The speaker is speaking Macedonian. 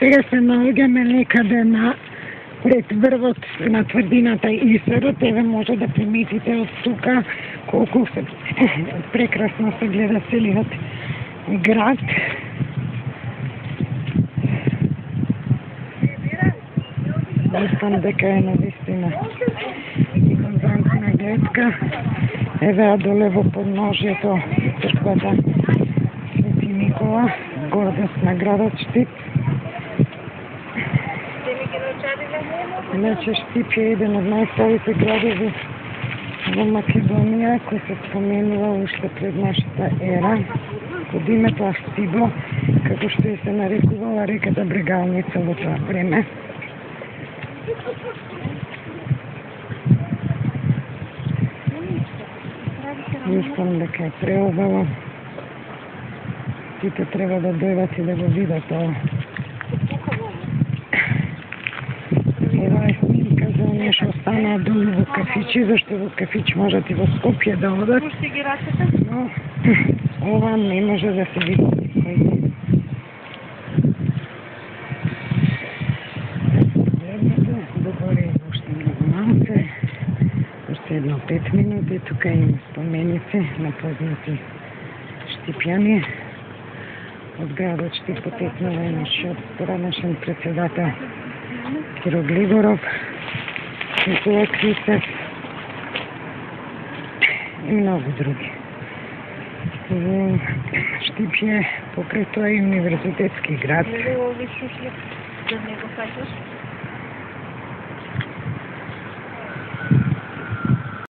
Сега се наоѓаме некаде пред врвот на тврдината Исерот. Еве може да приметите од тука колку се прекрасно се гледа целиот град. Мислам дека е навистина импозантна гледка. Еве долево подножјето црквата Свети Никола, гордост на градот Штип. Иначе Штип е еден од најстарите градови во Македонија, кој се споменува уште пред нашата ера, под името Астибо, како што и се нарекувала реката Брегалница во тоа време. Мислам дека е преубаво. Сите треба да дојдат и да го видат ова. Ова е снимка за оние што останаат долу во кафичи, зашто во кафич можат и во Скопје да одат. Но ова не може да се види никој. Догоре е уште многу малце. Уште едно 5 минути. Тука има споменици на познати штипјани. Од градот Штип потекнува и нашиот поранешен председател Киро Глигоров, Никола Крисев и многу други. Штип е покрај тоа и универзитетски град.